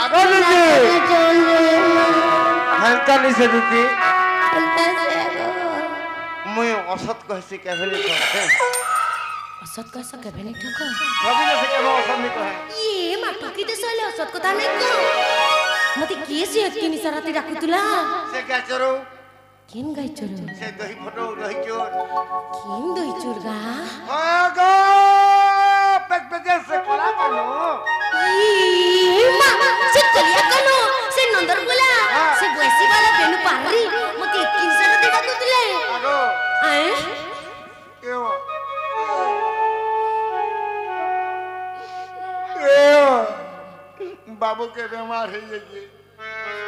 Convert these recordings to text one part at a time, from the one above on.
আগো দিদি হালকা নিছে দিদি মুই অসৎ কইছি কেভেনি তো असत का ऐसा कभी नहीं ठको সবই দেশে কেন অসৎ নি কহে ये माटो की देश वाले असत को ताने को मते केसी हत्ती निसाराती राखुतुला সে গাচরো किन गाय चोर সে দহি ফটো দহি চোর किन दोई चोरगा আগো পেট পেটে সে কলা কানো ये मा से कलिया कनो से नंदर बोला से गोसी वाला बेनु पारी मते किन निसाराती राखुतुले আগো आए কেও বাবুকে বেমার হয়ে গেছে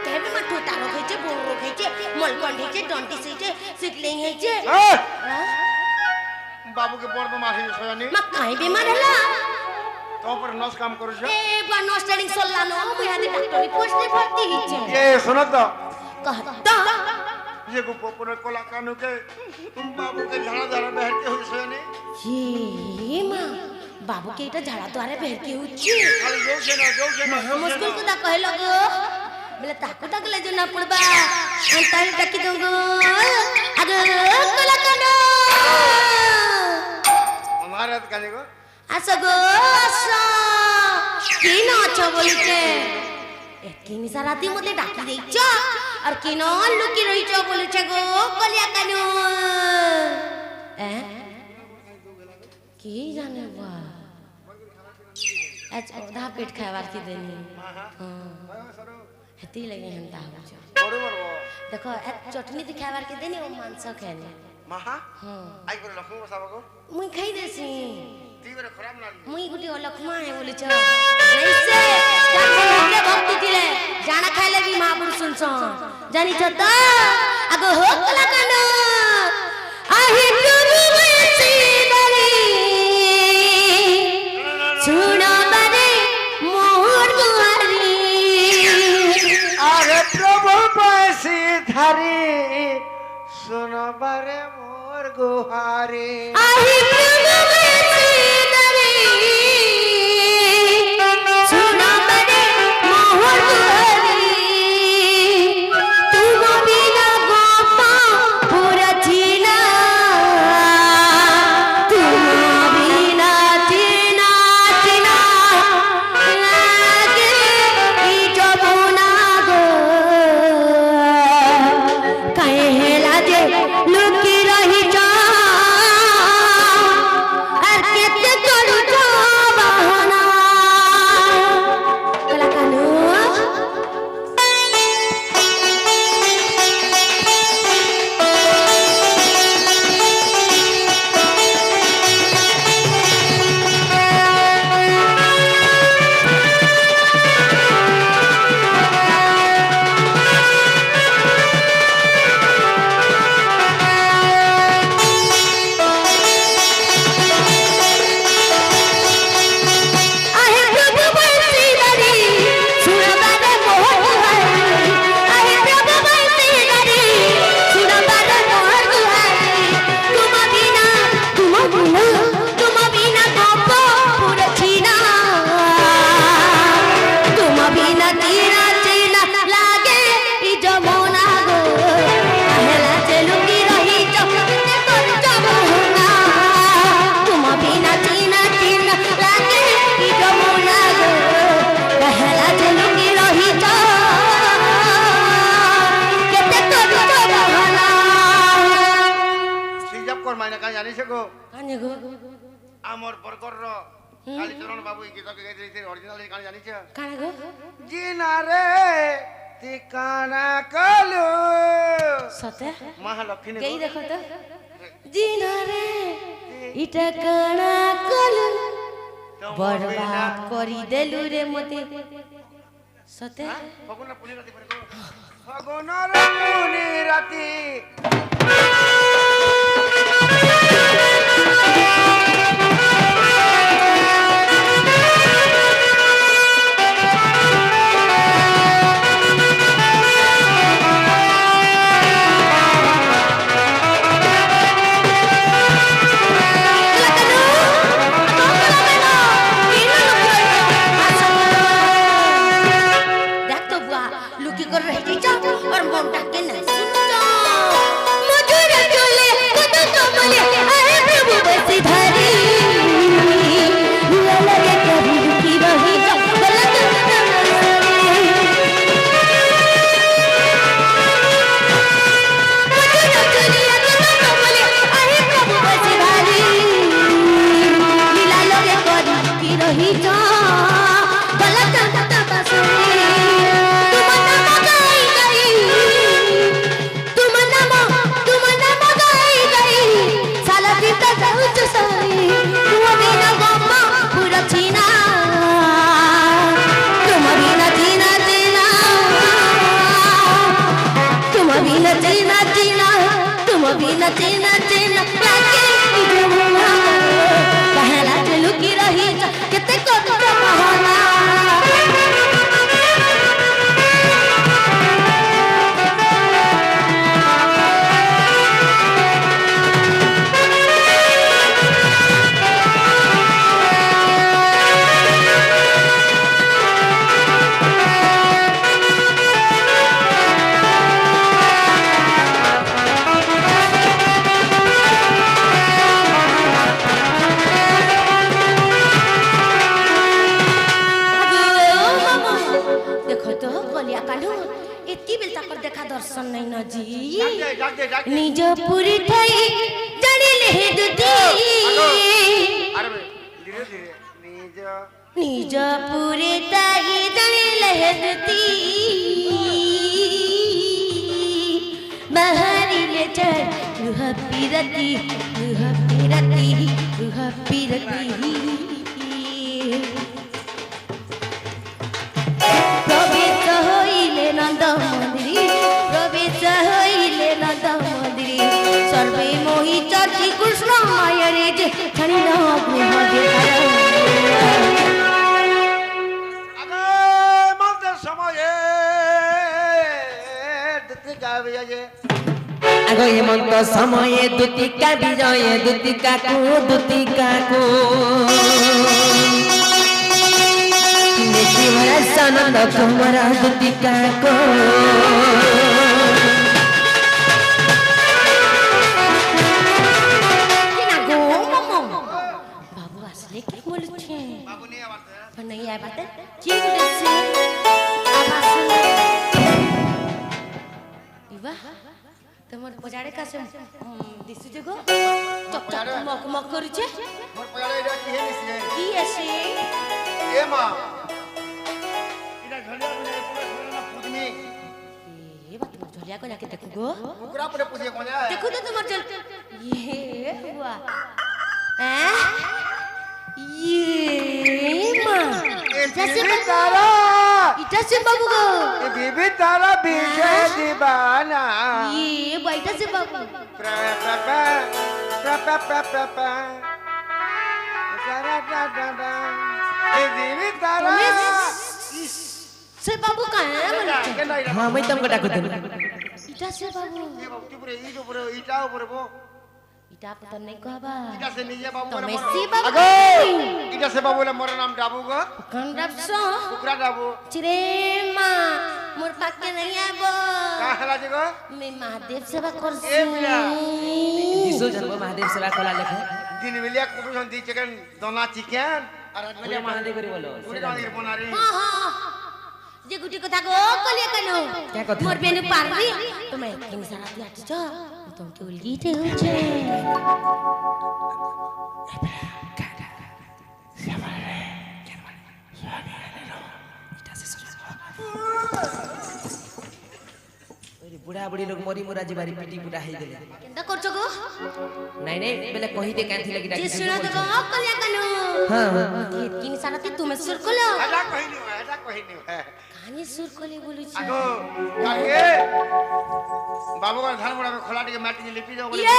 কেবে মা ঠোটারো খেছে বড় খেছে মলকন খেছে ডন্টি সেছে সিকলেই হেছে বাবুকে বড় বেমার হয়ে গেছে জানি মা কাই বেমার হলা তোপর নস কাম করছ ए बनो स्टडिंग सोल्लानो मुया दे डॉक्टरी पोस्ट भर्ती हिचे এ শোনো তো कहता ये को पोपन कोला कानू के बाबू के झाड़ा झाड़ा बहर के हुई सोने ये मां बाबू के इटा झाड़ा द्वारे बहर के उच्ची खाली जो से ना महा मुश्किल को ता कह लगो बोले ताको तक ले जो ना पड़बा अंतर टकी दूंगो अग कोला कानो हमारे हाथ काने को असगो असा किन अच्छा बोलके एकिनी साराती मते डाकी देइछ और किन लुकी रहिछ बोलछे गो कलिया कानो ए की जाने बा आज ओधा पेट खावार की देनी हां हेती लगे हंता हो बरोबर देखो एक चटनी दिखावार के देनी ओ मांस खाने महा हां आई को लखनऊ बसाबो को मुई खाई देसी ती बरे खराब ना मुई गुटी अलखमा है बोले छ नैसे जाने भक्ति दिले जाना खाइले भी महापुरुष सुनछ जानी छ त आगो हो कला कानो आही गुरु वैसी दरी सुनो बारे मोर गुहारी अरे प्रभु पैसी धारी सुनो बारे मोर गुहारी आही गुरु वैसी दरी सुनो बारे मोर गुहारी तुम बिना गोपा पूरा जीना तुम बिना जीना जीना लागे ई जमुना गो कहेला जे लुकी रही जा আর কেতে করু তো বাহানা কলা কানু आहे प्रभु बंसी दरी सुना बारे मोहर गुहारी आहे प्रभु बंसी दरी सुना बारे मोहर गुहारी तुम बिना गोपो पूरा छीना तुम बिना तीना चीना लागे ई जमुना गो कहला चलुकी रही चपते कर जमुना तुम बिना चीना चीना लागे ई जमुना गो कहला चलुकी रही चपते कर जमुना सिजब कर मायने का जानी से को काने गो আমর বরকর র কালীচরণ বাবু এই গীতকে গাইতে দিছে অরিজিনাল গান জানিছ काने गो জিনা রে ঠিকানা কলু सते মহালক্ষ্মী गई देखो तो जीना रे इटा काना कलु बर्बाद करी देलु रे मते सते ফগুন পুনি রাতি পরে ফগুন রে পুনি রাতি बिना जीना जीना तुम बिना जीना जीना लागे ई जमुना कहला चलू की रही केते कत बहाना दर्शन नहीं न जी निज पूरी ठाई जानिले हे दुती निज पूरी ठाई जानिले हे दुती बहरिले चल रुह पीरती प्रवेश होइले नंद मंदिर सर्वे मोहि चर्ची कृष्ण मायरे जे छणी न गृह देखाय अगे मंत्र समये दुतिका विजय आगो हेमंत समये दुतिका विजय दुतिका को देखी भरा सनंद कुमार दुतिका को नहीं आया बात ठीक से आवाज इवा तमर पजाड़े का से दिसु जगो चक चक मक मक करू छे मोर पजाड़े रा की है की ऐसे ए मां इना झलिया बने पूरा झलना पूजनी ए बात मोर झलिया को जाके देखु गो ओकरा परे पूछे को जा देखु तो तुमर चल ये हुआ हैं ये मां इटा से बाबू गो ये बीबी तारा बीजे दीवाना ये बैठा से बाबू प्रा ये बीबी तारा से बाबू कहां है हां मैं तुमको डाक दूं इटा से बाबू ये बाबू पूरे ई जो पूरे ईटा ऊपर वो इटा पता नहीं कहबा इटा से नीचे बाबू तो मेसी बाबू अगो इटा से बाबू ले मोर नाम डाबू गो कंडपसो कुकरा डाबू चिरे मां मोर पाके नहीं आबो का हला जगो मैं महादेव सेवा कर ए बिया दिसो जनबो महादेव सेवा कला लेखे दिन मिलिया कुटु सन दी चिकन दोना चिकन और पूरे महादेव करी बोलो पूरे महादेव बनारी हां हां जे गुटी कथा को कलिया कनो क्या कथा मोर बेनु पारली तो मैं किन सारा दिया छ तुम के उलगी थे हो छे बुढ़ा बुढ़ी लोग मोरी मोरा जीवारी पिटी बुढ़ा हे देले केंदा करछो गो नहीं नहीं बेले कहि दे कांथी लगी डाकी सुना तो गो कलिया कनो हां किन सारा ते तुम सुर कोलो एटा कहि नी है कहानी सुर कोले बोलु छी आगो काके बाबू का धान बड़ा में खोला के माटी लिपि दो ये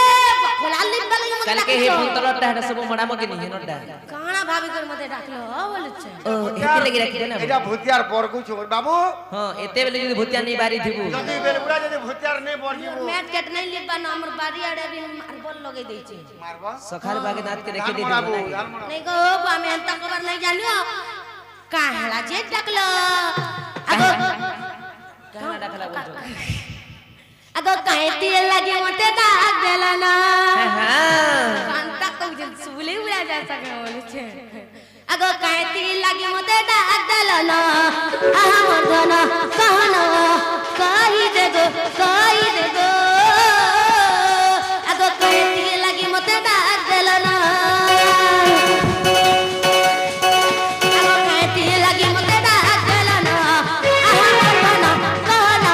खोला लिपा लगे मत कल के हे पुंतलटा है सब मडा मगे नहीं नडा काना भाभी कर मते डाकलो बोलु छ ओ एते लगी राखी देना एटा भूतियार बरगु छ बाबू हां एते बेले जदी भूतिया नहीं बारी थिबु जदी बेले पूरा जदी भूतियार नहीं बरजीबो मैट केट नहीं लिपा न हमर बारी आड़े भी मार्बल लगे दै छै मारबा सखार बागे दांत के रेखे दे बाबू नहीं गो बामे अंत खबर नहीं जानियो काहला जे डाकलो आगो काना डाकला बोल आगो काहे तिल लागे मते दाग देला ना कांता को जन सुले उड़ा जा सके बोले छे आगो काहे तिल लागे मते दाग देला ना आहा मर्दन कहना कहि दे गो आगो काहे तिल लागे मते दाग देला ना आगो काहे तिल लागे मते दाग देला ना आहा मर्दन कहना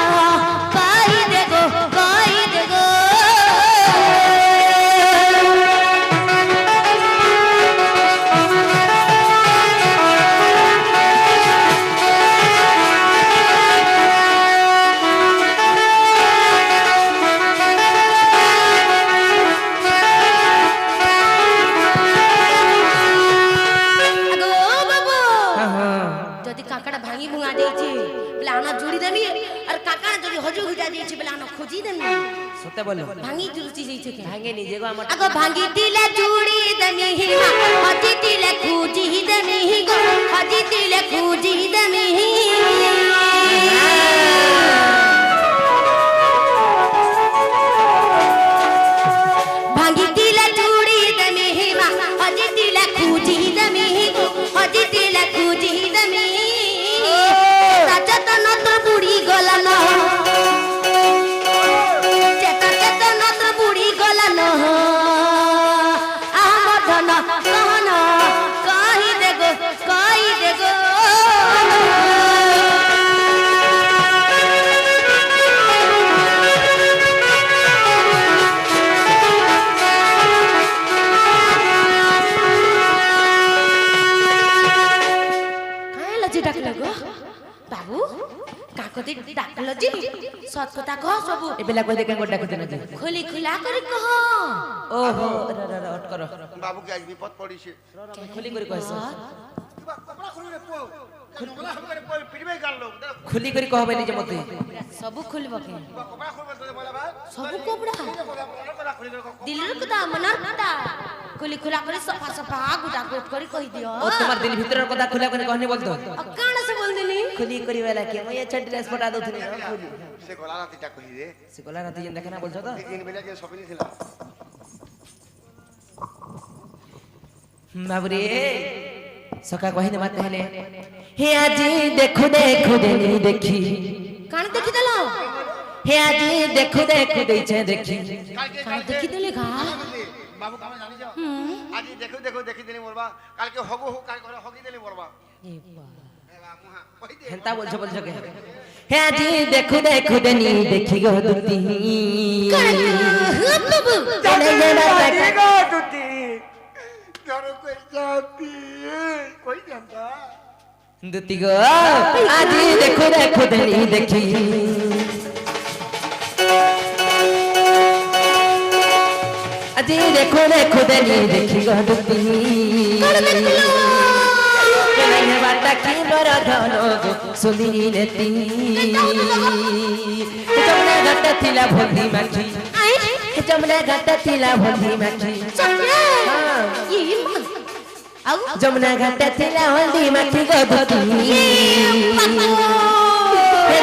कहि दे गो কাকাটা ভাঙি ভুঙা দিয়েছে বলে আনা জুড়ি দেবি আর কাকাটা যদি হজু হুজা দিয়েছে বলে আনা খুঁজি দেবি সত্যি বলো ভাঙি জুড়ছি যাইছে কে ভাঙে নিজে গো আমার আগো ভাঙি দিলে জুড়ি দেমি হিমা হজি দিলে খুঁজি দেমি গো হজি দিলে খুঁজি দেমি ভাঙি দিলে জুড়ি দেমি হিমা হজি দিলে খুঁজি দেমি গো হজি দিলে খুঁজি দেমি সচেতন তো বুড়ি গলা না চেতন তো বুড়ি গলা না আমার ধন কহন কহি দে গো বাবু কাকতি ডাকল জি সত কথা কহ সবু এবেলা কই দেখে গোটা কইতে না খুলি খুলা করে কহ ওহো অট করো বাবুকে আজ বিপদ পড়িছে খুলি করে কইছ কপড়া খুলি রে পো নগলা হবে পো পিড়বে গাল লোক খুলি করে কহবে নিজে মতে সবু খুলব কে কপড়া খুলবে তোরে বলা ভাই সবু কোবড়া কপড়া খুলি রে দিলর কথা মনার কথা খুলি খুলা করে সফা সফা গুটা গুট করে কই দিও ও তোমার দিল ভিতরের কথা খুলা করে কহনি বলতো কানা সে বল দিলি খুলি করি বেলা কে মই আচ্ছা ড্রেস পটা দউথনি খুলি সে গলা রাতিটা কই রে সে গলা রাতে যেন দেখনা বলছো তো দিন বেলা যে সপিনি ছিল বাবরে সকা কহিনে মাতে হেলে হে আজি দেখো দেনি দেখি কান দেখি দিল হে আজি দেখো দেইছে দেখি কান দেখি দিলে গা বাবু কামে জানি যাও আজি দেখি দিলি মরবা কালকে হগু কাল করে হগি দিলি মরবা হেনতা বলছো কে হে আজি দেখো দেনি দেখি গো দুতি চলে যাবা গো দুতি ধরো কই যাবি কই যাবা দুতি গো আজি দেখো দেনি দেখি আজি দেখো দেনি দেখি গো দুতি চলে বাটা কি বড় ধন গো সুনিলে তি তোমরা ঘাট থিলা ভলি মাখি তোমরা ঘাট থিলা ভলি মাখি যমুনা ঘাট থিলা হলদি মাখি গো দুতি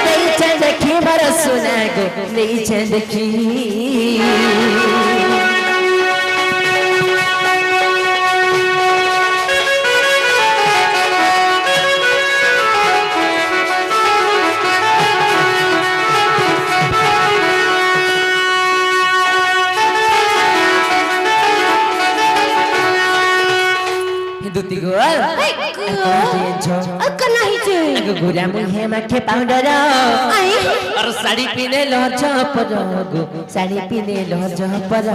দেইছে দেখি বড় সোনা গো দেইছে দেখি দুতি গো গুড়া মুহে মাখে পাউডার আর শাড়ি পিনে লজ পর গো শাড়ি পিনে লজ পর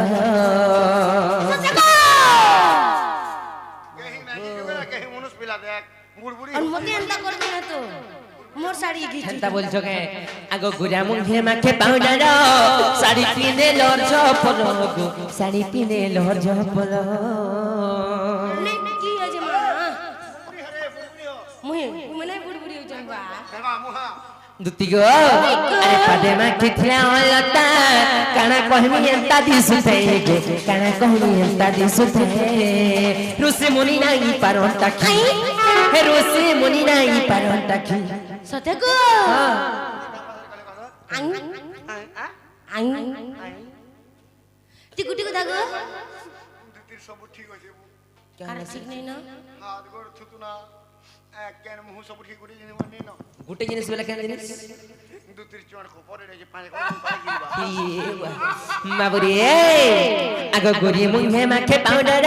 কেহি নাই কেহি মনুষ পিলা দেখ বুড়বুড়ি আর মতে এন্তা করবে না তো মোর শাড়ি গিছি হেনতা বলছো কে আগো গুড়া মুহে মাখে পাউডার শাড়ি পিনে লজ পর গো শাড়ি পিনে লজ পর কি আছে মা বুড়ি হরে বুড়বুড়ি হো মুহে মনে বুড়বুড়ি হই যাবা দেবা মুহা দুতি গো আরে পাদে মাখি থিলা অলতা কানা কহমি এন্তা দিಸುತ್ತೆ গো কানা কহমি এন্তা দিಸುತ್ತೆ রুসি মুনি নাই পারন্তা কি হে রুসি মুনি নাই পারন্তা কি সতে গো আং আং টিকু টিকু দাগো দুতির সব ঠিক হইছে কার ঠিক নাই না হাত গোড় থুতু না কেন মুহ সব ঠিক করে জিনি মনে না গুটে জিনিস বেলা কেন জিনিস দুতির চড় খপরে রে যে পানি কোন পানি গিলবা মাবুরি আগো গুরি মুহে মাখে পাউডার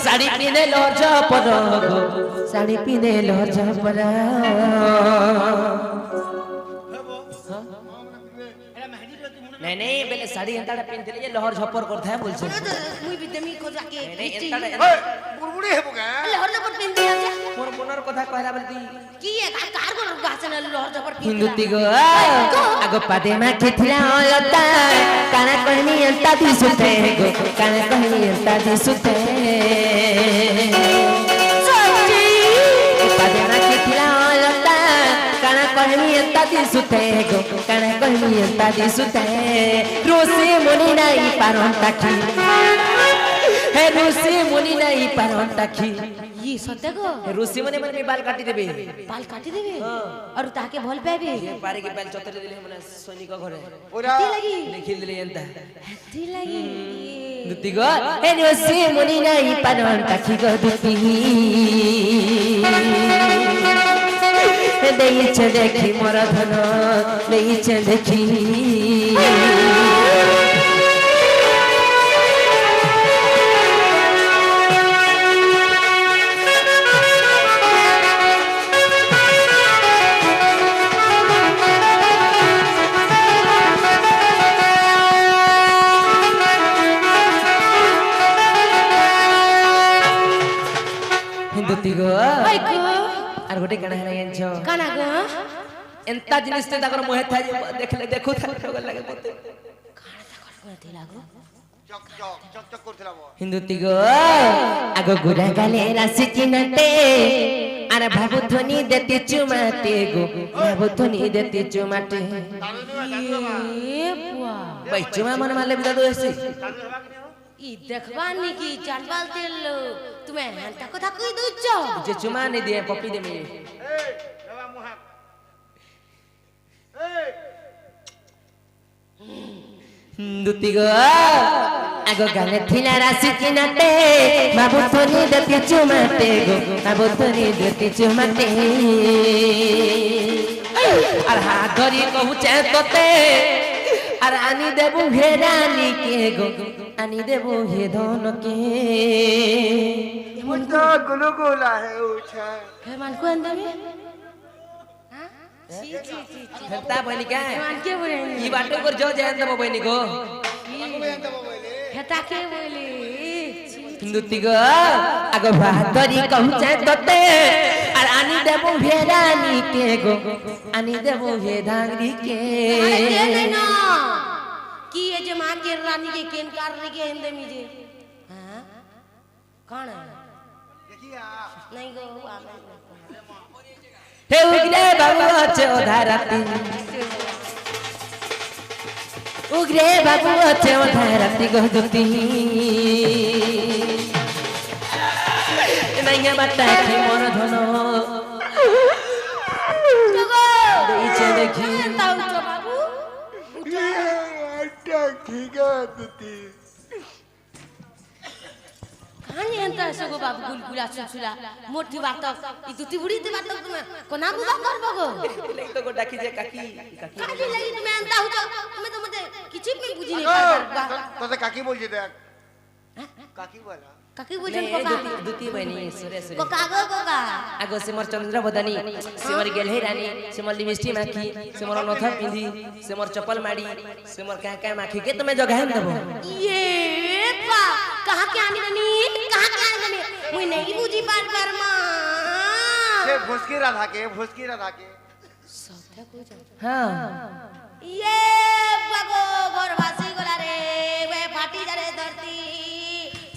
শাড়ি পিনে লজ পর গো শাড়ি পিনে লজ পর नहीं नहीं बेले साड़ी एंताड़ा पिनते लिए लहर झप्पर करता है बोलछे মুই বিদেমি কো যাকে नहीं एंताड़ा বুড়বুড়ি হেবো কে লহর জবর পিন দিয়া যা मोर मोनर কথা কইলা বলতি কি কার কোন গাছে না লহর জবর পিন হিন্দুতি গো আগো পাদে মা খেথিলা অলতা কানা কহনি এন্তা দিಸುತ್ತೆ গো কানা কহনি এন্তা দিಸುತ್ತೆ সত্যি পাদে মা খেথিলা অলতা दिसुते गो काना कहमी एंता दिसुते ऋषि मुनि नहीं पारंता की हे ऋषि मुनि नहीं पारंता की ये सत्य गो ऋषि मुनि माने बाल काटी देबे बाल काटी देबे और ताके भल पाबे पारे के बाल चतरे दिले मने सैनिक घरे पूरा ती लगी लिखि दिले एंता ती लगी दुती गो हे ऋषि मुनि नहीं पारंता की गो दुती देइछे देखी मोर धन देइछे देखी हिंदुती गो আর গোটে কানা হারাই আনছো काना गो এন্তা জিনিস তে তাকর মোহে থাই দেখলে দেখো থাকো লাগে মতে ती लागो চক চক চক চক করছিলাম হিন্দুতি গো আগ গুড়া গালে রাশি চিনাতে আর ভাবু ধ্বনি দেতে চুমাতে গো ভাবু ধ্বনি দেতে চুমাতে ए बुआ ভাই চুমা মন মালে বিদা দোসি ई देखबानी की चाटबाल तेल तुम्हें हंता কথা কই দুচ্ছ যে চুমা নে দিয়ে পপি দে মে এই বাবা মুহাক এই হিন্দুতি গো আগ গালে থিলা রাশি চিনাতে ভাবু ধ্বনি দেতে চুমাতে গো ভাবু ধ্বনি দেতে চুমাতে আর হাত ধরি কহুছে তোতে আর আনি দেবু হেরানি কে গো আনি দেবু হে ধনকে মুন্টা গুলগুলা হে উঠা हे मान को अंदर में हां ची ची ची ची হেতা বইনি কা मान के बोले ই বাটো কর যাও যায় দেব বইনি গো हेता के बोले হিন্দুতি গো আগ ভাত ধরি কহুছে তোতে আর আনি দেবু হেরানি কে গো আনি দেবু হে ধাঙ্গি কে दे लेना की ये जे मां के रानी के केन कार रे के हिंदे मिजे हां कौन है দেখিয়া नहीं गो आमे হে উগরে বাবু আছে ওধারাতি উগরে বাবু আছে ওধারাতি গো দুতি নাইয়া বাটা কি মোর ধন जगो দেইছে দেখি ताऊ तो बाबू আটা ঠিকা দুতি कहानी अंतर सगो बाबू गुलगुला सुसुला मोठी बात ई दुती बुड़ी ते बात तुम कोना बुबा कर बगो লেই তো গো ডাকি যে কাকি কাকি काली लगी तुम अंता हो तुम्हें तो मते किछि भी बुझी नहीं पाता তোতে কাকি বলছি দেখ কাকি বলা काकी बुझन कोका দুতি বইনি সুরে সুরে कोका गो कोका আগো সিমর চন্দ্র বদনী সিমর গেলহে রানী সিমর লিপস্টিক মাখি সিমর নথ পিঁধি সিমর চপল মাড়ি সিমর কা কা মাখি কে তুমি জগাহেন দেব ये बा कहां के आनी रनी कहां के आनी रनी मुई नहीं बुझी पार मां সে ভুসকি রাধাকে सत्य को जा হ্যাঁ ये बागो घर भासी गला रे वे फाटी जा रे धरती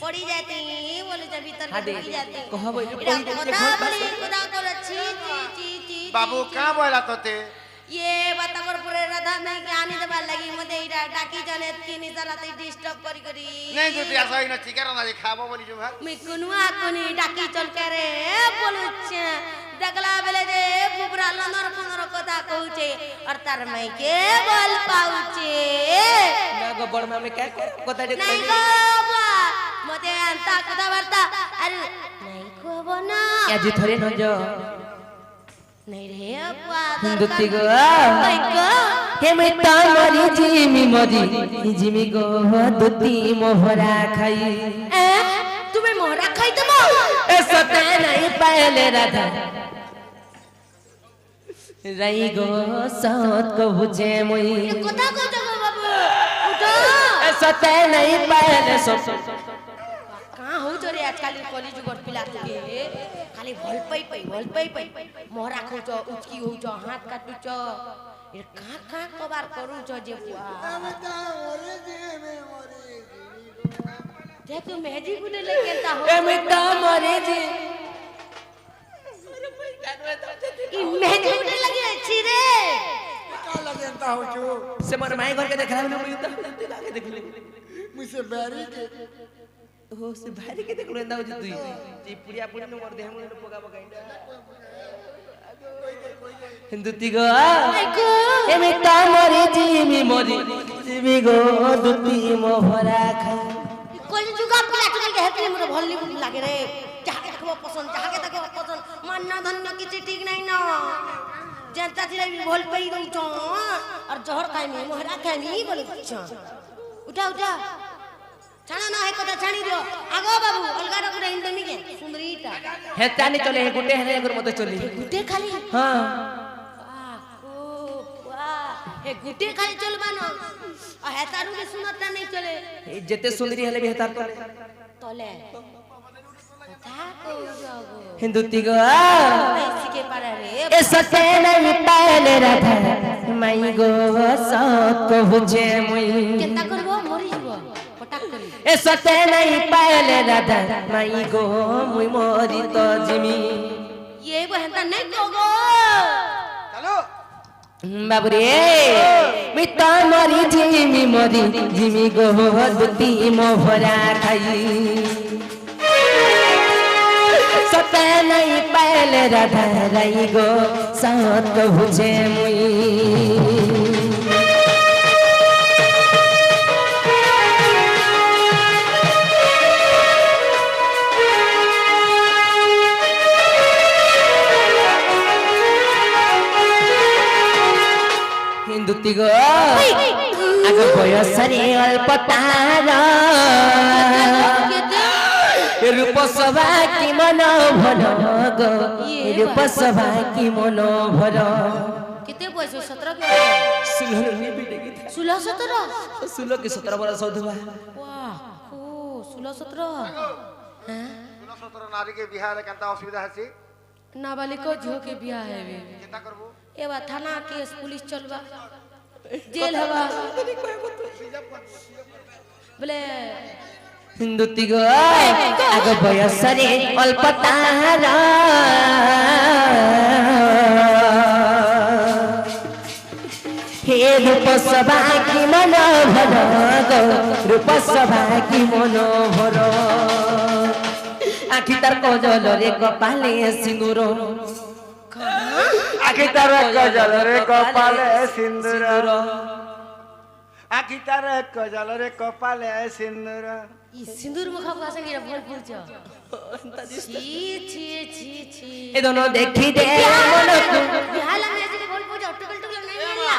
पड़ी जाती बोले जब भीतर हादे ढुकी जाती कहो बोल इरा कोदा बोली कोदा कर छी छी छी छी বাবু কা বলা তোতে ये बता कर पूरे राधा नहीं के आनी देबा लगी मते इरा डाकी जाने की नि चलाते डिस्टर्ब करी নেই দুতি আসা না চিকার না খাবো বলি जो ভাই मैं कुनुआ कुनी डाकी चल के रे बोलुछे देखला बेले जे बुबरा लनर पनर कथा कहूचे और तार मैं के बोल पाउचे না গো বড় মামে কা কথা দে नहीं गो बा मते अंता कथा वार्ता अरे नहीं को बना আজি ধরে নজ नहीं रे अपा দুতি গো नहीं गो হে মই তামরি জিমি গো দুতি মোহরা খাই ए तुम्हें मोहरा खाई दबो এ সতে নাই পাইলে রাধা রাই গো সত কহুছে মই ये कथा को जगो बाबू उठो এ সতে নাই পাইলে সব कहाँ हो जो रे आजकल कॉलेज जुगर पिला के खाली भल पई मोहरा खोज उचकी हो जो हाथ काटू जो ये कहाँ कबार करू जो जे बुआ देख तू मेहदी गुने लेके ता हो এ মই তামরি জি ई मेहदी गुने लगी अच्छी रे ହଉଛୁ से मोर माई घर के देखला बोले मुई तो लागे देखली ମୁଁ ସେ ବାରି के ओ से भारी के देखलो एंदा होजी तुई जी पुड़िया पुड़ी न मोर देह मुंड पका पकाइंदा हिंदुती गो एमे ता मोरी जिमी गो दुती मो भरा खा কলি যুগা পিলা চুল কে হেতলে মোর ভল্লি লাগে রে যাহাকে দেখব পছন্দ যাহাকে দেখব পছন্দ মান ধন্য কিছু ঠিক নাই না जनता ଥିଲେ ବି ଭଲ ପାଇ ଦଉଛ আর জহর খাইমি মোহরা খাইমি বলি দিছ উঠা উঠা ছানা না হে কথা ছানি দিও আগো বাবু অলগা রকম হিন্দমি কে সুন্দরীটা हे तानी चले हे गुटे हे गुर मते चली গুটে খালি हां হে গুটে খালি চলবা না আর হে তারু কে সুন্দরটা নাই চলে जेते सुंदरी हेले भी हेतार তলে কথা কো যাগো हिंदुती गो শিখে পারে রে ए सते नहीं पाले राधा माई गो सत को बुझे मुई চিন্তা করব মরি যাব পটাক করি ए सते नहीं पाले राधा माई गो मुई मोरी तो जिमी ये बहनता नहीं तो गो चलो बाबू रे मिता मोरी जिमी गो दुती मो भरा खाई सते नहीं पाले राधा राई गो सत को बुझे मुई हिंदुती गो आग बयसरे अल्प तार रूप सभा की मनो भर गो रूप सभा की मनो भर कितने पैसे 17 के 16 17 16 के 17 बरस होधवा वाह ओ 16 17 हैं 17 नारी के बिहार केनता असुविधा है नाबालिग झियो के बियाह है बे चिंता करबो एवा थाना केस पुलिस चलबा जेल हवा बोले हिंदुती गो आग बयसरे अल्प तार हे रूप सभा की मनो भर गो रूप सभा की मनो भर आखि तार कजल रे कपाले सिंदूर आखि तार कजल रे कपाले सिंदूर आखि तार कजल रे कपाले सिंदूर ई सिंदूर मुखा भाषा के भल फूल छ छी छी छी छी ए दोनों देखी दे मन को बिहाला में ऐसे भल फूल टकल टकल नहीं मिलला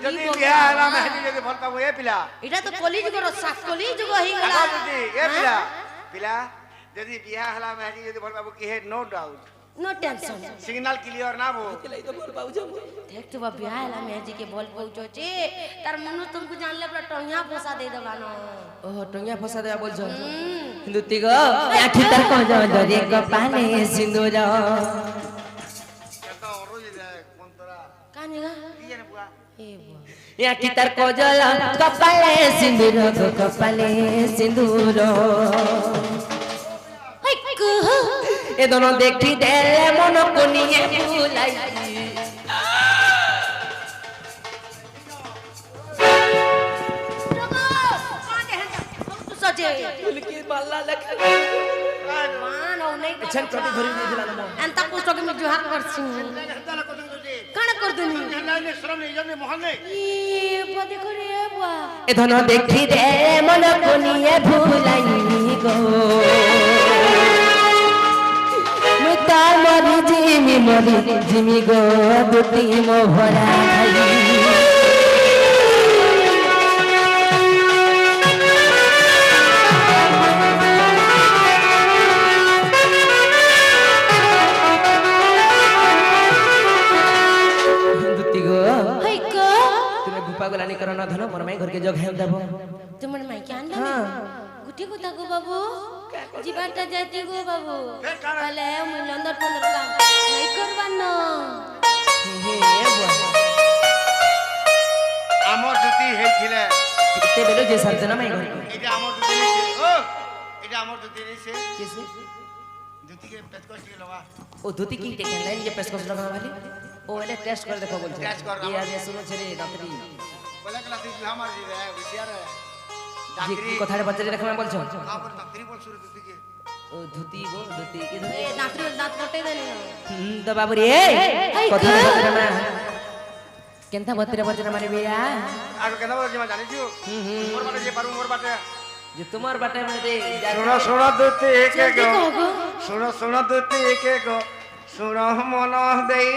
जदी बिहार में जदी भल पाबो ए पिला इटा तो कॉलेज को सात कॉलेज को ही गला आगो जदी ए पिला पिला जदी बिहार हला में जदी भल पाबो की है no doubt no tension signal clear ना हो देख तो बिहाला में जी के बोल पहुंचो छे तार मनु तुमको जान ले टोंगिया फसा दे देबा न ओह टोंगिया फसा दे बोल छ हिंदुती गो आखि तार कजल रे कपाले सिंदूर केनता रोज जाए कोन तोरा कानेगा दिए ने बुआ ए बुआ या की तार कजल कपाले सिंदूर गो कपाले सिंदूर हाय को ए दोनों देखी दे मन को निये भुलाई सजे उनकी बाला लख मान ओ नहीं छन कटी भरी नहीं दिला ना अंता पुस्तक में जुहा करछि कण कर देनी ने श्रम नहीं जने मोहन ने ई पदे करे बुआ ए दोनों देखी दे मन को निये भुलाई गो मिता मरी जिमी गो दुती मो भरा खाई दुती गो हाय को तुम्हें गुपा गलानी करो ना धनो मोर माई घर के जग है देबो तुमन माई के आनला हां गुटी को ताको बाबू जीवाटा जाती गो बाबू अले मुई लंदर पंदर काम नहीं करबान हे बुआ हमर दुती हेथिले कितने बेलो जे सर जना माई घर এটা আমার দুতি নেই ও এটা আমার দুতি নেই সে किसे দুতি के पेट को लगा ओ धोती की टेकन लाइन ये पेस को लगा वाली ও এটা টেস্ট করে দেখো বলছে Test কর, এই আগে শুনো ছেড়ে দাঁতরি বলে গেলা তুই বিহা মারি রে বিটিয়ার যে চাকরি কথাটা বাচ্চারে দেখো না বলছো কাপড় চাকরি বল শুরু দিকে ও ধুতি গো ধুতি কি এ দাঁতরে দাঁত কটে দেনি তো বাবু রে এই কথা গো। বলতে না কেনতা বতরে বতরে মারে বিয়া আর কেন বল যে জানিছো মোর বাটে যে পারু মোর বাটে যে তোমার বাটে মধ্যে শোনো শোনো দুতি একে জলদি গো কহ গো। শোনো শোনো দুতি একে গো শোনো মন দেই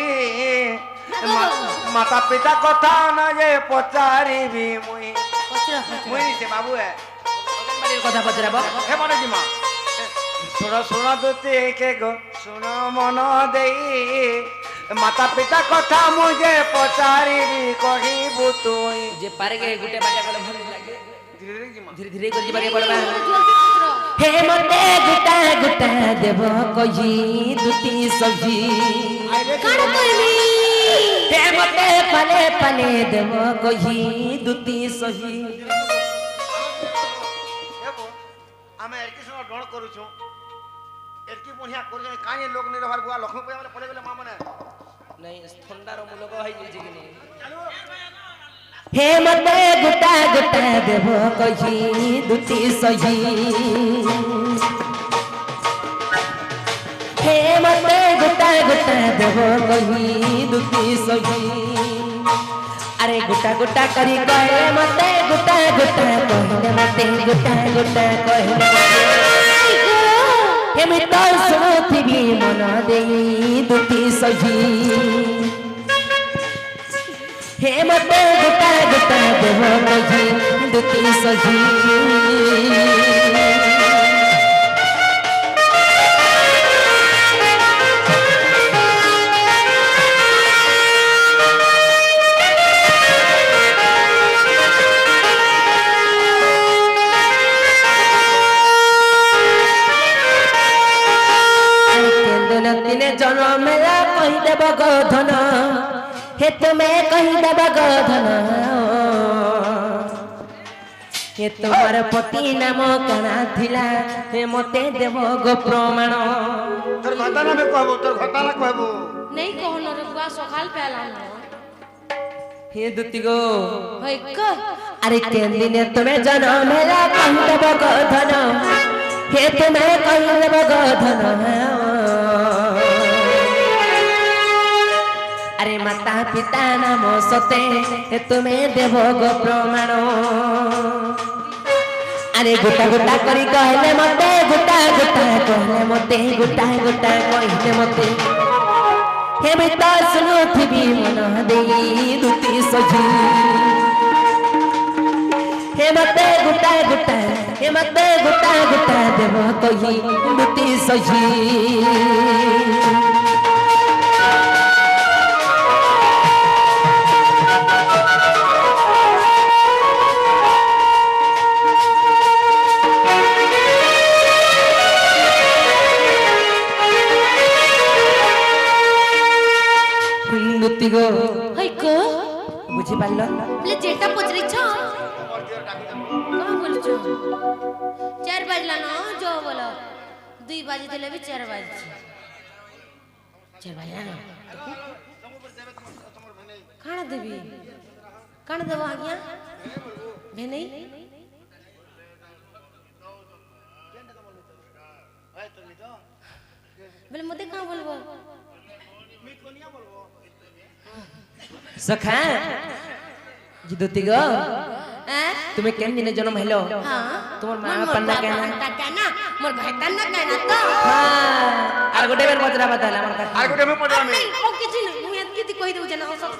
মাতা পিতা কথা না যে পচারিবি মুই কচরা মুই নিছে বাবু বাড়ির কথা বতরাবো হে মানে কি মা শোনো শোনো দুতি একে গো শোনো মন দেই মাতা পিতা কথা মুই যে পচারিবি কহিবু তুই যে পারে গে গুটে বাটা গলে ভাল লাগে ধীরে ধীরে কি মা ধীরে ধীরে করে যাবে পড়বা জলদি কচরা হে মতে গুটা গুটা দেব কহি দুতি সজি কাণ কইবি হে মতে পালে পালে দেব কহি দুতি সজি দেখো আমি এরকি সময় ডণ করুছু এরকি বঢ়িয়া করুছু কানে লোক নি রবার বুয়া লক্ষ্মী পূজা মানে পড়ে গেলে মা মানে নাই ଥଣ୍ଡାର ମୂଲକ ହେଇଯାଇଛି କି ନାହିଁ হে মতে গুটা গুটা দেব কহি দুটি সহি হে মতে গুটা গুটা দেব কহি দুটি সহি আরে গুটা গুটা করি কহে মতে গুটা গুটা কহিলে মতে গুটা গুটা কহিলে হেমি তো শুনুথিবি মন দেই দুটি সহি হে মতে গুটা গুটা দেব কহি দুটি সহি দিনে জন্মেলা কহিদেব গোধন হে তুমি কহিদেব গোধন হে তোমার পতি নাম কানা থিলা হে মতে দেব গো প্রমাণ তোর কথা না কহবো তোর কথা না কহবো নেই কহনো রে বুয়া সকাল পেলানো হে দুতি গো হই ক আরে কেন দিনে তুমি জন্মেলা কহিদেব গোধন হে তুমি কহিদেব গোধন আরে মাতা পিতা নাম সতে তুমি দেব গো প্রমাণ আরে গোটা গোটা করি কহিলে মতে গোটা গোটা কহিলে মতে গোটা গোটা কহিলে মতে হেমি তো শুনুথিবি মন দেই দুটি সজি হে মতে গোটা গোটা হে মতে গোটা গোটা দেব কহি দুটি সজি দুতি গো হই ক বুঝি পারল বলে যেটা পচরিছ কম বলছো 4 বাজলা না जो बोलो 2 বাজে দিলে भी 4 বাজছে 4 বাজলা না খানা দেবি কাণ দেব আজ্ঞা ভেনেই বলে মতে কাঁ বলবো সখা জি দুতি গো হ্যাঁ তুমি কেন দিনে জন্ম হইলো হ্যাঁ তোমার মা পান্না কেন কেনা মোর ভাই তান্না কেনা তো আর গোটে বের বজরা বাতালে আমার কাছে আর গোটে আমি পড়ে আমি नहीं ओ किछि नहीं मुझे किति कहि दउ जना सब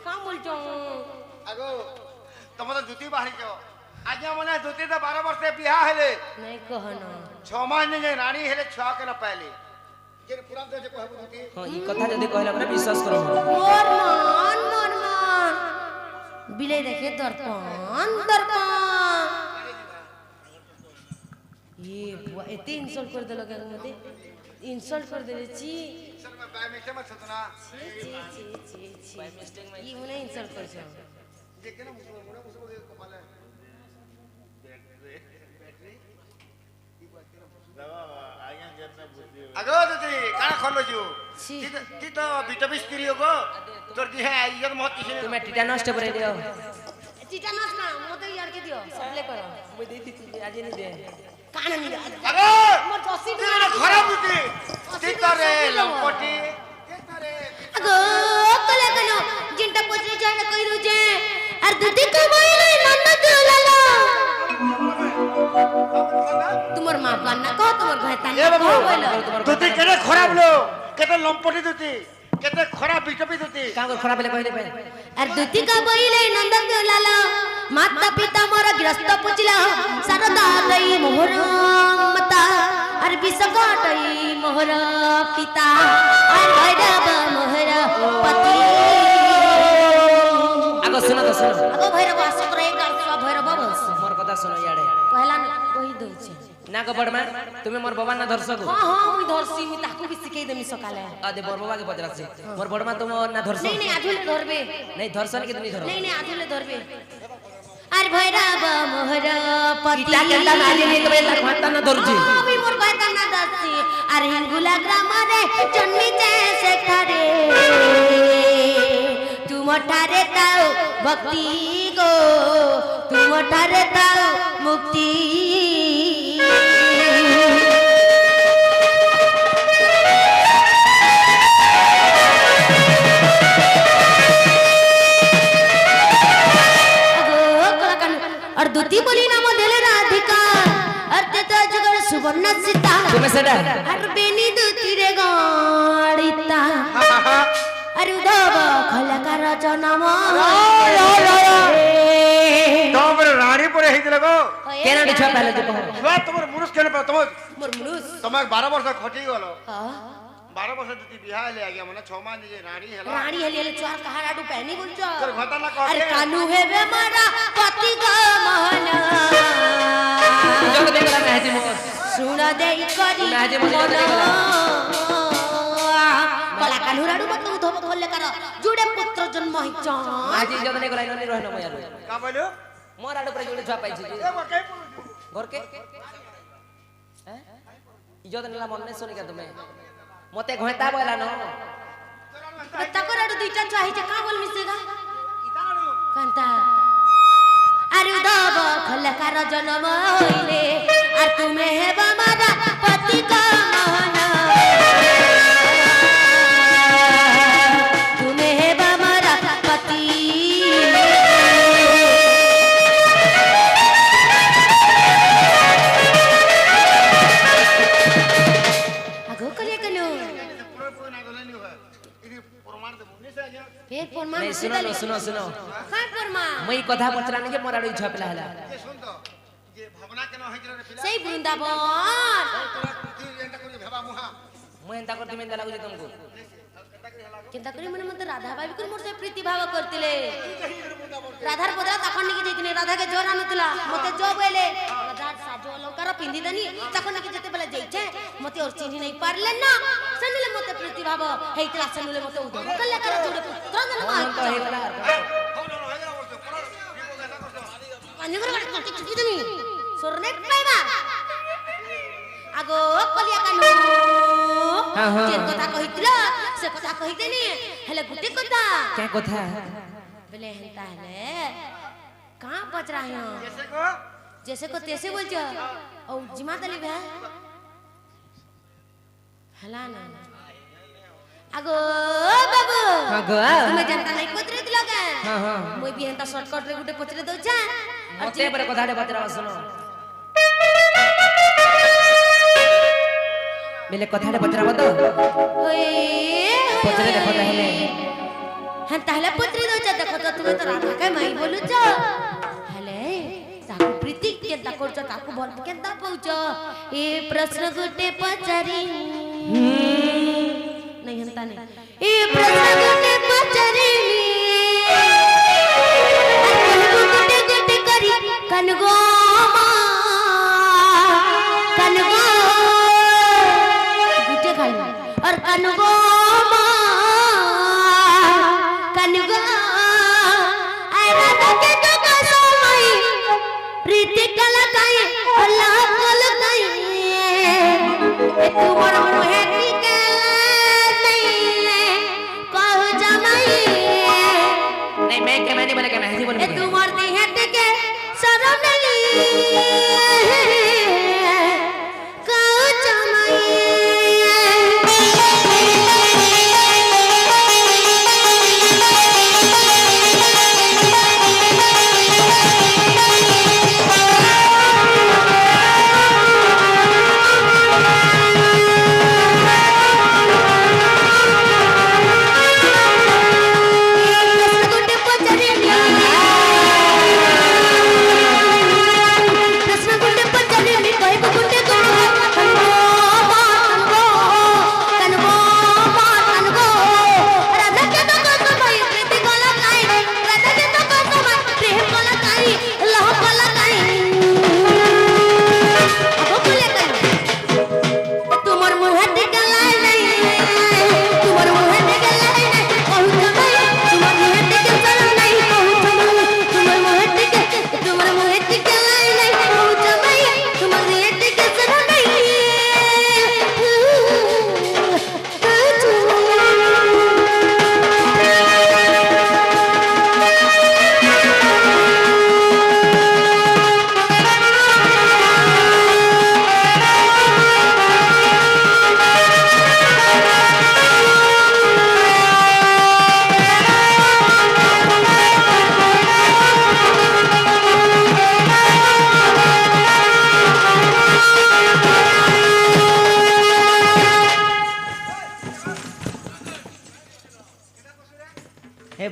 का बोलछो আগো তোমার তো জুতি বাহারি যাও আজ মনে জুতি তো 12 বর্ষে বিয়া হলে नहीं कहनो 6 মাস যে রানী হেলে ছুয়া কেন পাইলে যে পুরান যে কহবো জুতি হ্যাঁ এই কথা যদি কইলা মানে বিশ্বাস করো मोर मन बिले देखे दर्पण दर्पण ये बुआ एते इंसल्ट कर देलो क्या मते इंसल्ट कर देले छी सर मैं बाय मिस्टेक मत सुना बाय मिस्टेक में ये मने इंसल्ट कर छ যে কেন মুড়া মুসো কপালে আগো দিদি কানা খলছু তি তো বিটবি স্ত্রী গো তোর দি হ্যাঁ ইয়ত মত কিছু তুমি টিটানস टे পরে দিও টিটানস না মতে ইয়ার কে দিও সবলে করো মই দেই দিতি আজি নি দে কানা নি আগো মোর 80 তুই টাকা খরাপ বুদ্ধি তি তোরে লম্পটি আগো কলে কেন জিনটা পচে যায় কই রুজে আর দুটি কমাইলে নন্দ দুলালো তোমার মা বান্না কো তোমার ভাই তান এ বাবু বলো তুই কেটে খরাপ লো কেটে লম্পটি দুতি কেটে খরাপ বিটবি দুতি কাম খরাপ বেলে কইলে পাই আর দুটি কমাইলে নন্দ দুলালো মাতা পিতা মোর গৃহস্থ পুছিলা সারদা দই মোহর মাতা আর বিসকাটই মোহর পিতা আর ভৈরব মোহর পতি আগো শুনো তো শুনো আগো ভৈরব আসক্রে গাল ভৈরব বলছ মোর কথা শুনো ইয়াড়ে পহলা কই দউছে না গো বড়মা তুমি মোর বাবা না ধরছ গো হ্যাঁ হ্যাঁ মুই ধরছি মুই তাকু বি শিখাই দেমি সকালে আদে বড় বাবাকে পচরাছে মোর বড়মা তুমি না ধরছ নেই নেই আধুলে ধরবে नहीं धरसन के नहीं धरो নেই নেই আধুলে ধরবে আর ভৈরব মোহর পতি इटा केंदा ना जे नहीं तबे लाख माता ना धरजी আমি মোর কয়তা না দছি আর হিঙ্গুলা গ্রামরে জন্মিছে সেখারে তুমঠারে তাও ভক্তি গো তুমঠারে তাও মুক্তি और दूती बोली नाम दिल राधिका अर्थे तो जगड़ सुवर्ण सीता तुम्हें सेडा और बेनी दूती रे गाड़ीता अरे उधव खलकार जनम তোমর রানী পরে হইছিল গো केना दिछा पहले जो कहो ছুয়া তোমার মুরুষ কেন পাও তোমার मोर मुनुस তোমাক 12 বছর খটি গেল 12 বছর যদি বিয়া হলে আগে মানে 6 মাস নিজে রানী হেলা रानी हेली हेली चार कहाराडू पहनी बोलছো তোর ঘটা না अरे কহে कानू है बे मारा पति का महना जो को देखला मैं हजी मोर सुन देई करी मैं आज बोले मन कला कानूराडू मत उधव खोले कर जुड़े पुत्र जन्म हिच आज जो नहीं गला नहीं रहना मैं यार কা বলো मोर आडो पर जोड़े छुआ पाई छी এ বা কাই বলছো घर के हैं इजो नेला मन ने सुनी का तुम्हें मते घोता बोला न तकराडू दुईटा चाहिए का बोल मिसेगा कांता अरे उधव खोले कर जन्म होइले और तुम्हें है हमारा पति का महना तुम्हें है हमारा पति আগো কলিয়া কেন পুরো না গলে নি হয় ইদি প্রমাণ দেব নিছে আগে ফের ফরমান नहीं सुनो लो सुनो सुनो কাই ফরমা मई कथा पचरा नहीं के मोर आडो छुआ पेला हला যে শুন তো যে ভাবনা কেন হইছিল রে পিলা সেই বৃন্দাবন তোরা পৃথিবী এন্টা করে ভাবা মুহা मैं एंता करते में लागु जे तुमको কেনতা করে মনে মতে রাধা বাবি করে মোর সে প্রীতি ভাব করতিলে রাধার বদলা তখন নাকি যেদিনে রাধাকে জোর আনুতলা মতে জো বলে রাধার সাজো অলঙ্কার পিন্ধি দেনি তখন নাকি যেতে বেলা যাইছে মতে ওর চিনি নাই পারলেন না শুনলে মতে প্রীতি ভাব হেইতলা শুনলে মতে উদব কল্লা করে জুড়ে পুত্র জন্ম मन तो हे वाला পানি করে কাটি চুকি দেনি সরনে পাইবা আগো কলিয়া কানু হ্যাঁ, হ্যাঁ। যে কথা কইতিলা সে কথা কইতেনি হেলে গুটি কথা क्या कथा बोले हेंता है कहाँ पच रहे हो এসে গো जैसे को तैसे बोल जो और जिमा तली भे हला ना अगो बाबू हां गो तुम्हें जनता नहीं पत्रे दिलो के हां हां मोई भी हेंता शॉर्टकट रे गुटे पत्रे दो जा मते पर कथा रे पचरा सुनो बेले कथा रे पचरा बतो ओए पत्रे देखो ताहले हन ताहले पत्रे दो जा देखो तो तुम्हें तो राधा के माई बोलु छ हले ताकू प्रीति केंता करछ ताकू भल केंता पहुच ए प्रश्न गुटे पचारी नहीं हंता नहीं ए प्रश्न गुटे पचारी गुटे गुटे करी कनगो कनगो गुटे खाली और कनगो कनगो आई राधा के तो का समय प्रीति कला काई अल्लाह कल काई तुमर मुहे टिकला नहीं कहू जमाई नहीं मैं क्या मैंने बोला क्या मैं बोल तुमर दिहे टिके शरम नहीं कहू जमाई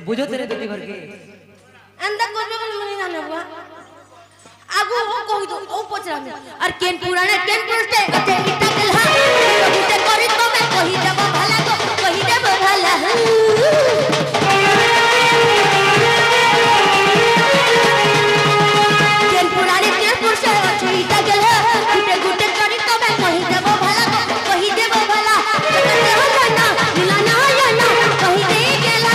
बुझो तेरे दीदी घर के अंदा करबे बोल मनी ना नबुआ आगु हो कहि दो ओ पचरा में और केन पुराने केन पुरस्ते अते इटा केलहा उते करी तो मैं कहि देबो भला को कहि देबो भला केन पुराने केन पुरस्ते अते इटा केलहा उते गुटे करी तो मैं कहि देबो भला को कहि देबो भला कहते हो ना मिला ना या ना कहि दे गेला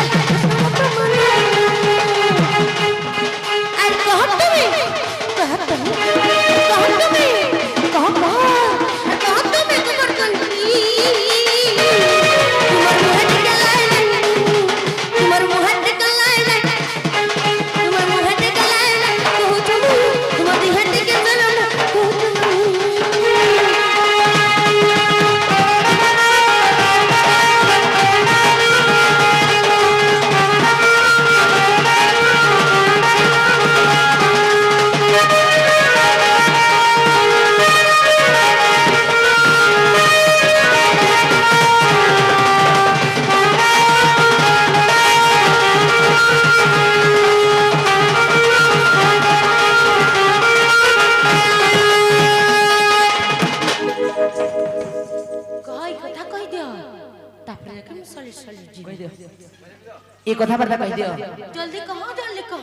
ये कथा बर्ता कह दियो जल्दी कहो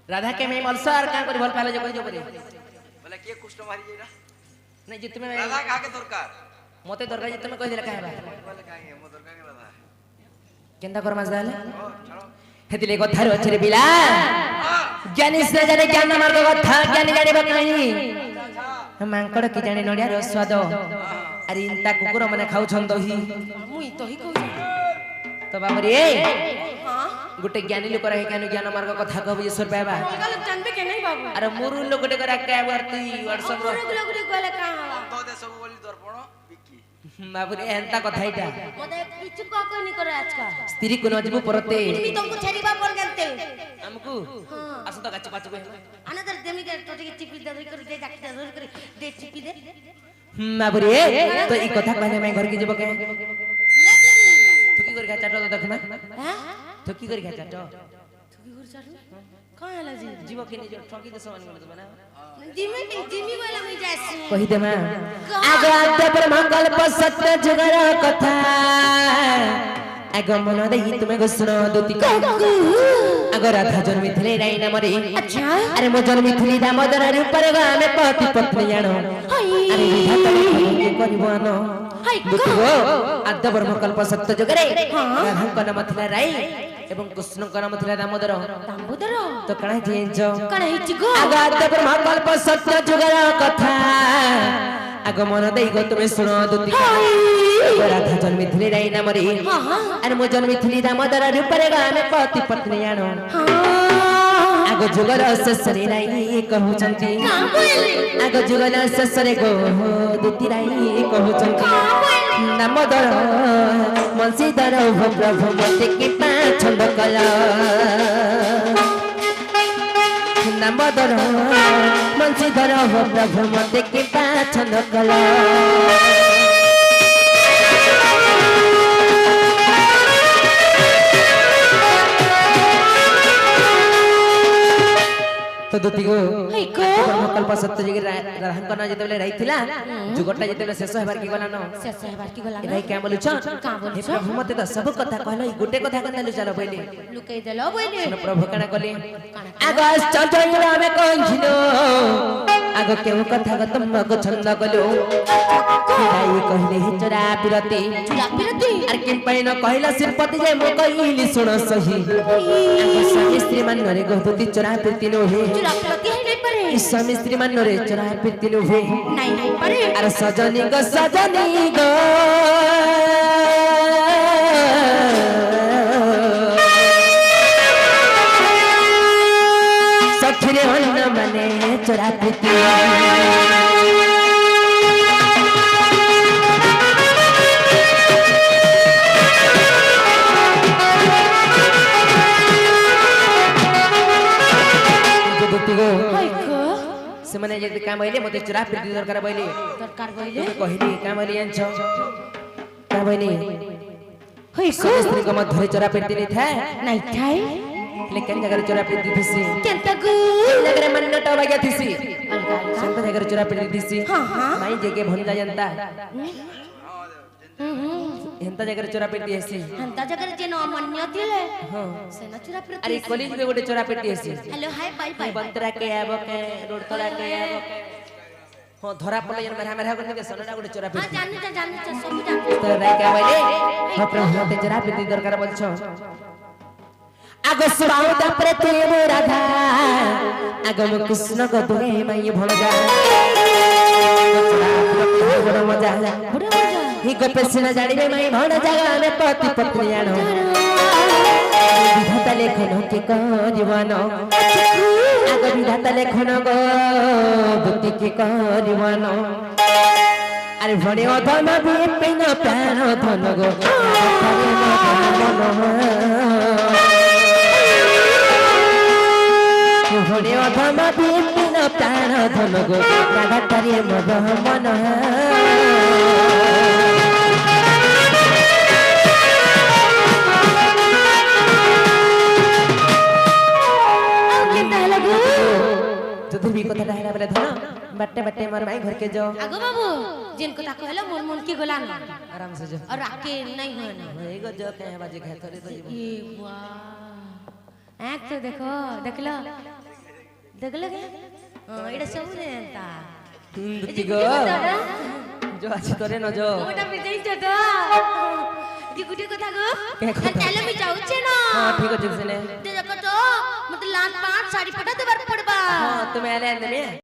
राधा के मैं मलसर का कर भल पाले जो कह जो करे बोले के कुछ मारी जेरा नहीं जित में राधा का के दरकार मते दरकार जित में कह दिला काहे बा बोले काहे मो दरकार के राधा केंदा कर मस दाले ओ चलो हेतिले कथा रो छरे बिला ज्ञानी से जाने ज्ञान मार्ग कथा ज्ञानी जाने बकनी मांकड़ की जाने नडिया रो स्वाद अरे इंता कुकुर मने खाउ छन दही मुई तो ही कहू तो बाबरी ए हां गुटे ज्ञानी लोक रहे ज्ञान ज्ञान मार्ग कथा कहब ईश्वर पाबा अलगा लोग जानबे के नहीं बाबू अरे मुरु लोक गुटे करे का वर्ती व्हाट्सएप रो लोग गले का हवा तो दे सब बोली दर्पण बिकी बाबरी एंता कथा इटा मते किछु का कोई नहीं करे आज का स्त्री को नजबु परते मी तुमको छेरीबा पर जानते हमको आस तो गच्छ पाछु को अनदर देमी के टोटी के चिपी दे कर दे जाके दे कर दे चिपी दे बाबरी ए तो ई कथा कहले मैं घर की जब के थुकी कर खा चाटो देखमा हां थुकी कर खा चाटो थुकी कर चाटो कहां हला जी जीव के निज ठकी दे समान कर बना जिमी वाला में जासी कहि दे मां आगे आते पर मंगल पर सत्य जगर कथा आगे मन दे तुमे गो सुनो दोती आगे राधा जन्मी थिले राई नाम रे अच्छा अरे मो जन्मी थिली दामोदर रूप पर गामे पति पत्नी जानो अरे विधाता के करबो न दुतिगो आद्य ब्रह्म कल्प सत्य जगरे राधा को नाम थिला राई एवं कृष्ण को नाम थिला दामोदर दामोदर तो कणा जेंजो कण हिच गो आगे आद्य ब्रह्म कल्प सत्य जगर कथा আগ মন দেই গো তুমি শুণ দুতি রাধা জন্মিথিলি রাই নামরে আরে মো জন্মিথিলি দামোদর রূপরে গানে পতি পত্নী আনো আগ যুগর শেষরে রাই কহুচন্তি আগ যুগর শেষরে গো দুতি রাই কহুচন্তি দামোদর বଂଶୀଧର ହୋ ପ୍ରଭୁ ମୋତେ କୃପା ଛନ୍ଦ କଲ ଦାମୋଦର ବଂଶୀଧର ହୋ ପ୍ରଭୁ ମୋତେ କୃପା ଛନ୍ଦ କଲ तो दुती को कल्प सत्य जगे राहंकन जेतेबेले रहिथिला जुगटा जेतेबेले शेष हेबार की गला न शेष हेबार की गला एई क्या बोलुछ हे प्रभु मते तो सब कथा कहलो गुटे कथा कहलु चलो बोले लुकई देलो बोले सुन प्रभु काना कहले आकाश चंचल आमे कहथिलो आगो केउ कथा ग तुम को छंद कलो राई कहले हे चोरा पिरती अर किम पैन कहला श्रीपति जे मो कहली सुन सही आगो स्वामी स्त्री मन रे गहदुती चोरा पिरती नो हे प्रति है नहीं परे स्वामी स्त्री मन रे चोरा पिरती नो हे नहीं परे अरे सजनी गो सखरे हन मने चोरा पिरती से माने जे काम आइले मते चोरा पिरती दरकार बोइले कहली काम आइले अंछ का बोइले होई को स्त्री को मध्य चोरा पिरती नहीं था नहीं थाई लेकिन जगह चोरा पिरती थीसी केंता गु जगह मन नट बाग्या थीसी संत जगह चोरा पिरती थीसी माई जगे भंजा जनता हेंता जगह चोरा पिरती हेसी हंता जगर जे न मन्य थिले हां से न चोरा प्रति अरे कॉलेज में गोटे चोरा पिरती हेसी हेलो हाय बाय बाय बंतरा के आबो के रोड तोड़ा के आबो हां धरा पले जन मेरा मेरा करने के सनडा गोटे चोरा हां पिरती जानि सब जानि तो राय का बोले हो प्रभु ते चोरा पिरती दरकार बोलछो आगो सुबाउ तापरे ते मो राधा आगो मो कृष्ण को तुहे माई भणजा बड़ मजा ही गोपे सिना जानिबे माई भणजा गाने पति पत्नी आनो विधाता लेखन के जीवन आगो विधाता लेखन गो बुद्धि के जीवन अरे बड़े धन विपिन प्राण धन गो बड़े धन विपिन प्राण धन गो राधातारे मद मन भी कथा डाहला बेले धन बट्टे बट्टे मोर माई घर के जाओ आगो बाबू जिन को ताको हेलो मोर मन की गोला ना आराम से जाओ और आके नहीं हो ना एगो जो के बाजे घर थोड़े तो जीव ये वाह आंख तो देखो देखलो देखलो के हां एटा सब नेता दुती गो जो अछि तोरे न जो ओटा पे जाई तो जी गुटी কথা গো তাহলে আমি যাউছে না हां ठीक আছে से ने দেখো তো মতে লাল পাঁচ শাড়ি পটা দেবার পড়বা हां তুমি आले आने में